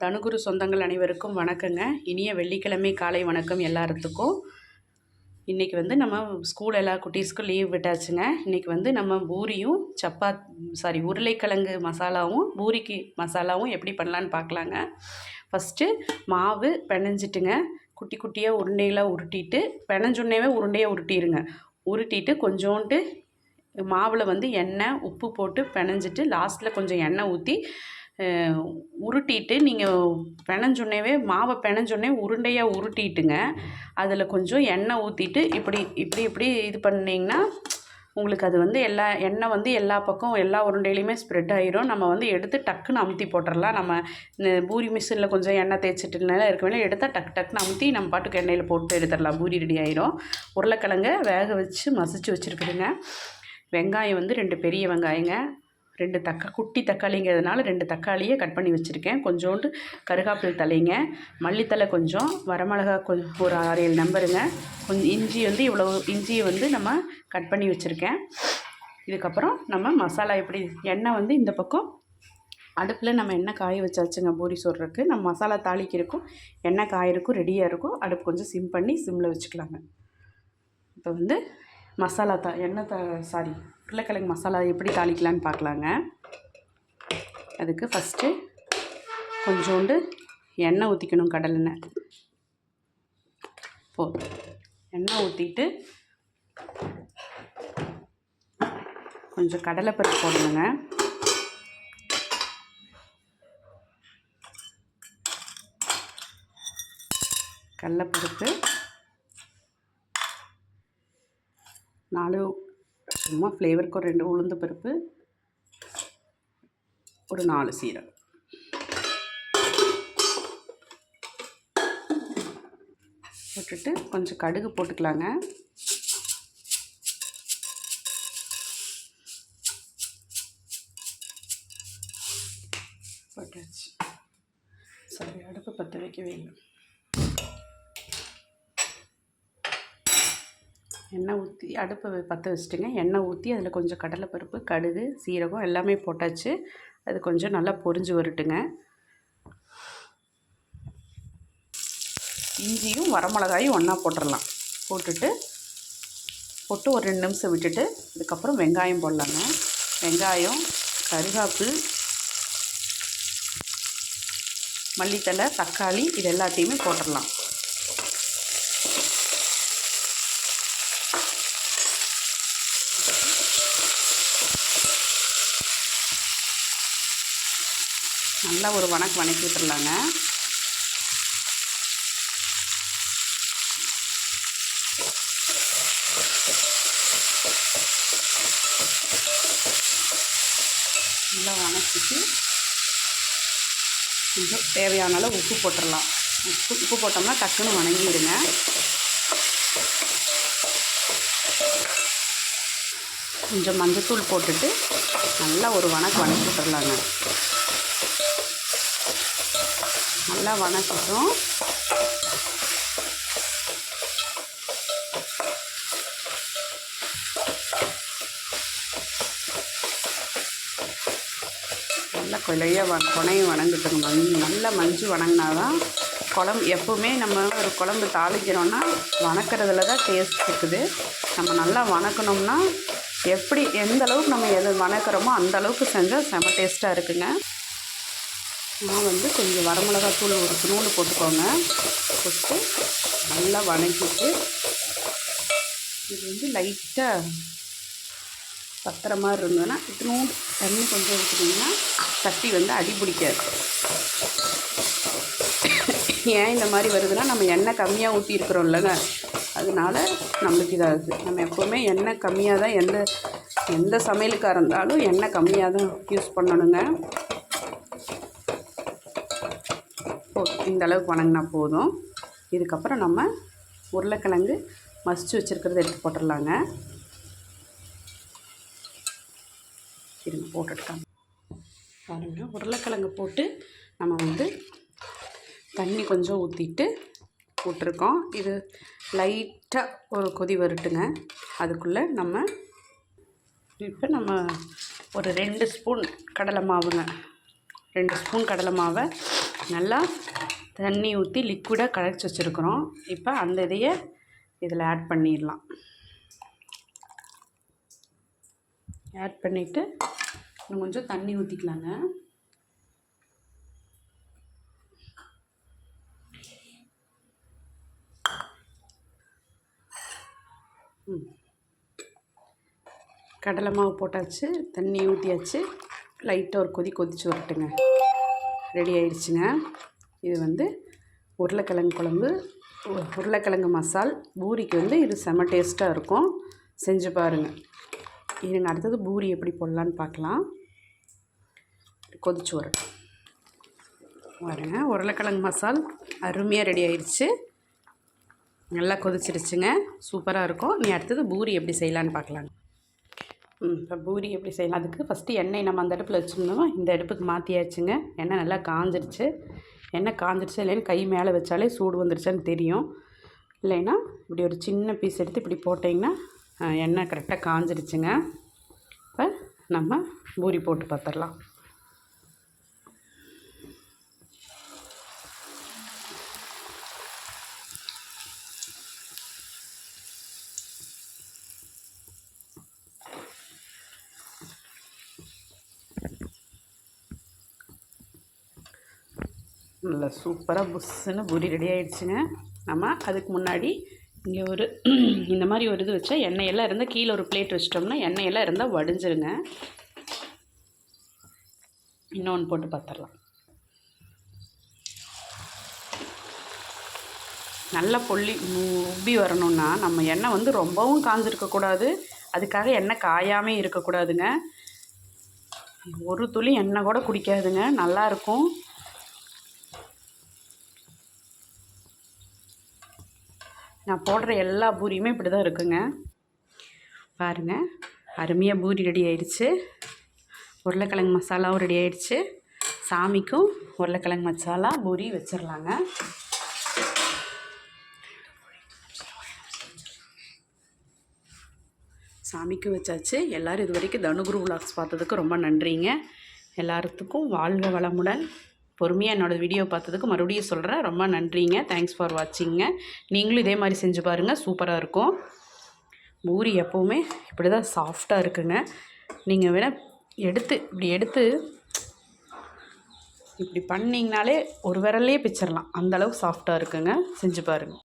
தனுகுரு சொந்தங்கள் அனைவருக்கும் வணக்கங்க. இனிய வெள்ளிக்கிழமை காலை வணக்கம் எல்லாத்துக்கும். இன்றைக்கி நம்ம ஸ்கூல் எல்லா குட்டீஸ்க்கும் லீவ் விட்டாச்சுங்க. இன்றைக்கி நம்ம பூரியும் உருளைக்கிழங்கு மசாலாவும் பூரிக்கு மசாலாவும் எப்படி பண்ணலான்னு பார்க்கலாங்க. ஃபஸ்ட்டு மாவு பிணைஞ்சிட்டுங்க, குட்டி குட்டியாக உருண்டைகளாக உருட்டிட்டு, பிணைஞ்சுன்னேவே உருண்டையாக உருட்டிடுங்க. உருட்டிட்டு கொஞ்சோண்டு மாவில் எண்ணெய் உப்பு போட்டு பிணைஞ்சிட்டு லாஸ்ட்டில் கொஞ்சம் எண்ணெய் ஊற்றி உருட்டிட்டு, நீங்கள் மாவை பிணைஞ்சோடனே உருண்டையாக உருட்டிட்டுங்க, அதில் கொஞ்சம் எண்ணெய் ஊற்றிட்டு இப்படி இது பண்ணிங்கன்னா உங்களுக்கு அது எல்லா எண்ணெய் எல்லா பக்கம் எல்லா உருண்டையிலையுமே ஸ்ப்ரெட் ஆகிரும். நம்ம எடுத்து டக்குன்னு அமுத்தி போட்டுடலாம். நம்ம இந்த பூரி மிஷினில் கொஞ்சம் எண்ணெய் தேய்ச்சிட்டுனால இருக்க வேண்டிய எடுத்தால் டக்குன்னு அமுத்தி நம்ம பாட்டுக்கு எண்ணெயில் போட்டு எடுத்துடலாம். பூரி ரெடி ஆகிரும். உருளைக்கிழங்க வேக வச்சு மசிச்சு வச்சுருக்குதுங்க. வெங்காயம் 2 பெரிய வெங்காயங்க, 2 குட்டி தக்காளிங்கிறதுனால 2 தக்காளியை கட் பண்ணி வச்சுருக்கேன். கொஞ்சோண்டு கருகாப்பில் தலைங்க, மல்லித்தலை கொஞ்சம், வரமிளகா கொஞ்சம் ஒரு 6-7 நம்பருங்க. கொஞ்சம் இஞ்சி இவ்வளோ இஞ்சியை நம்ம கட் பண்ணி வச்சுருக்கேன். இதுக்கப்புறம் நம்ம மசாலா எப்படி எண்ணெய் இந்த பக்கம் அடுப்பில் நம்ம எண்ணெய் காய வச்சாச்சுங்க. பூரி சுடுறதுக்கு நம்ம மசாலா தாளிக்கிறதுக்கும் எண்ணெய் காயிருக்கும் ரெடியாக இருக்கும். அடுப்பு கொஞ்சம் சிம் பண்ணி சிம்மில் வச்சுக்கலாங்க. இப்போ மசாலா உருளைக்கிழங்கு மசாலா எப்படி தாளிக்கலான்னு பார்க்கலாங்க. அதுக்கு ஃபஸ்ட்டு கொஞ்சோண்டு எண்ணெய் ஊற்றிக்கணும். கடலெண்ணெய் எண்ணெய் ஊற்றிட்டு கொஞ்சம் கடலைப்பருப்பு போடணுங்க. கடலைப்பருப்பு 4 சும்மா ஃப்ளேவருக்கு ஒரு 2 உளுந்து பருப்பு, ஒரு 4 சீரகம் போட்டுட்டு கொஞ்சம் கடுகு போட்டுக்கலாங்க. போட்டாச்சு. அடுப்பு பற்ற வைக்கவே இல்லை. எண்ணெய் ஊற்றி அடுப்பை பற்ற வச்சுட்டுங்க. எண்ணெய் ஊற்றி அதில் கொஞ்சம் கடலைப்பருப்பு, கடுகு, சீரகம் எல்லாமே போட்டாச்சு. அது கொஞ்சம் நல்லா பொரிஞ்சு வரட்டுங்க. இஞ்சியும் வரமிளகாயும் ஒன்றா போட்டுடலாம். போட்டு ஒரு 2 நிமிஷம் விட்டுட்டு அதுக்கப்புறம் வெங்காயம் போடலாங்க. வெங்காயம், கருகாப்பில், மல்லித்தலை, தக்காளி இது எல்லாத்தையுமே போட்டுடலாம். நல்லா ஒரு வணக்கி விட்டுடலாங்க. நல்லா வணக்கிட்டு கொஞ்சம் தேவையான அளவு உப்பு போட்டுடலாம். உப்பு போட்டோம்னா டக்குன்னு வணங்கிடுங்க. கொஞ்சம் மஞ்சத்தூள் போட்டுட்டு நல்லா ஒரு வணக்கி விட்டுடலாங்க. நல்லா வணக்கட்டும். நல்லா கொனையும் வணங்கட்டுங்க. நல்லா மஞ்சு வணங்கினா தான் குழம்பு. எப்போவுமே நம்ம ஒரு குழம்பு தாளிக்கிறோன்னா வணக்கிறதுல தான் டேஸ்ட் இருக்குது. நம்ம நல்லா வணக்கணும்னா எந்த அளவுக்கு நம்ம எது வணக்கிறோமோ அந்த அளவுக்கு செஞ்சால் செம டேஸ்ட்டாக இருக்குங்க. நான் கொஞ்சம் வரமிளகாத்தூள் ஒரு ஸ்பூன் போட்டுக்கோங்க. போட்டு நல்லா வணக்கிட்டு இது லைட்டாக பத்திர மாதிரி இருந்ததுன்னா இத்தினோண்டு தண்ணி கொஞ்சம் ஊற்றிட்டிங்கன்னா சட்டி அடி பிடிக்காது. ஏன் இந்த மாதிரி வருதுன்னா நம்ம எண்ணெய் கம்மியாக ஊற்றிருக்கிறோம் இல்லைங்க, அதனால நம்மளுக்கு இதாகுது. நம்ம எப்போவுமே எண்ணெய் கம்மியாக தான் எந்த சமையலுக்காக இருந்தாலும் எண்ணெய் கம்மியாக தான் யூஸ் பண்ணணுங்க. இந்த அளவுக்கு வணங்கினா போதும். இதுக்கப்புறம் நம்ம உருளைக்கிழங்கு மசிச்சு வச்சுருக்கிறத எடுத்து போட்டுடலாங்க. இருங்க போட்டுட்டாங்க பாருங்க. உருளைக்கிழங்கு போட்டு நம்ம தண்ணி கொஞ்சம் ஊற்றிட்டு போட்டிருக்கோம். இது லைட்டாக ஒரு கொதி வரட்டுங்க. அதுக்குள்ளே நம்ம ஒரு 2 ஸ்பூன் கடலை மாவுங்க 2 ஸ்பூன் கடலை மாவை நல்லா தண்ணி ஊற்றி லிக்விடாக கரைச்சி வச்சுருக்குறோம். இப்போ அந்த இதையை இதில் ஆட் பண்ணிடலாம். ஆட் பண்ணிவிட்டு இன்னும் கொஞ்சம் தண்ணி ஊற்றிக்கலாங்க. கடலை மாவு போட்டாச்சு, தண்ணி ஊற்றியாச்சு. லைட்டாக ஒரு கொதிச்சு வரட்டுங்க. ரெடி ஆயிடுச்சுங்க. இது வந்து உருளைக்கிழங்கு குழம்பு, உருளைக்கிழங்கு மசால். பூரிக்கு வந்து இது செம்ம டேஸ்ட்டாக இருக்கும். செஞ்சு பாருங்கள். இதுங்க அடுத்தது பூரி எப்படி போடலான்னு பார்க்கலாம். கொதிச்சு வரட்டும். பாருங்க, உருளைக்கிழங்கு மசால் அருமையாக ரெடி ஆயிடுச்சு. நல்லா கொதிச்சிருச்சுங்க. சூப்பராக இருக்கும். நீ அடுத்தது பூரி எப்படி செய்யலான்னு பார்க்கலாங்க. இப்போ பூரி எப்படி செய்யலாம். அதுக்கு ஃபஸ்ட்டு எண்ணெய் நம்ம அந்த அடுப்பில் வச்சுருந்தோம், இந்த அடுப்புக்கு மாற்றியாச்சுங்க. எண்ணெய் நல்லா காஞ்சிருச்சு. எண்ணெய் காஞ்சிருச்சு இல்லைன்னு கை மேலே வச்சாலே சூடு வந்துருச்சான்னு தெரியும். இல்லைன்னா இப்படி ஒரு சின்ன பீஸ் எடுத்து இப்படி போட்டிங்கன்னா எண்ணெய் கரெக்டாக காஞ்சிருச்சுங்க. இப்போ நம்ம பூரி போட்டு பார்த்துடலாம். நல்லா சூப்பராக புஷ்ஷுன்னு பூரி ரெடி ஆகிடுச்சுங்க. நம்ம அதுக்கு முன்னாடி இங்கே ஒரு இந்த மாதிரி ஒரு இது வச்சா எண்ணெயெல்லாம் இருந்தால் கீழே ஒரு பிளேட் வச்சிட்டோம்னா எண்ணெயெல்லாம் இருந்தால் வடிஞ்சிருங்க. இன்னொன்று போட்டு பார்த்துடலாம். நல்லா உப்பி வரணும்னா நம்ம எண்ணெய் வந்து ரொம்பவும் காஞ்சிருக்கக்கூடாது. அதுக்காக எண்ணெய் காயாமே இருக்கக்கூடாதுங்க. ஒரு துளி எண்ணெய் கூட குடிக்காதுங்க. நல்லாயிருக்கும். நான் போடுற எல்லா பூரியுமே இப்படி தான் இருக்குங்க. பாருங்கள், அருமையாக பூரி ரெடி ஆயிடுச்சு. உருளைக்கிழங்கு மசாலாவும் ரெடி ஆயிடுச்சு. சாமிக்கும் உருளைக்கிழங்கு மசாலா பூரி வச்சிடலாங்க. சாமிக்கும் வச்சாச்சு. எல்லோரும் இது வரைக்கும் தனுகுரு விலாக்ஸ் பார்த்ததுக்கு ரொம்ப நன்றிங்க. எல்லாத்துக்கும் வாழ்க வளமுடன். பொறுமையாக என்னோடய வீடியோ பார்த்ததுக்கு மறுபடியும் சொல்கிறேன், ரொம்ப நன்றிங்க. Thanks for வாட்சிங்க. நீங்களும் இதே மாதிரி செஞ்சு பாருங்கள், சூப்பராக இருக்கும். பூரி எப்போவுமே இப்படி தான் சாஃப்டாக இருக்குங்க. நீங்கள் வேணால் எடுத்து இப்படி பண்ணிங்கனாலே ஒரு விரல்லையே பிச்சிடலாம். அந்தளவுக்கு சாஃப்டாக இருக்குங்க. செஞ்சு பாருங்கள்.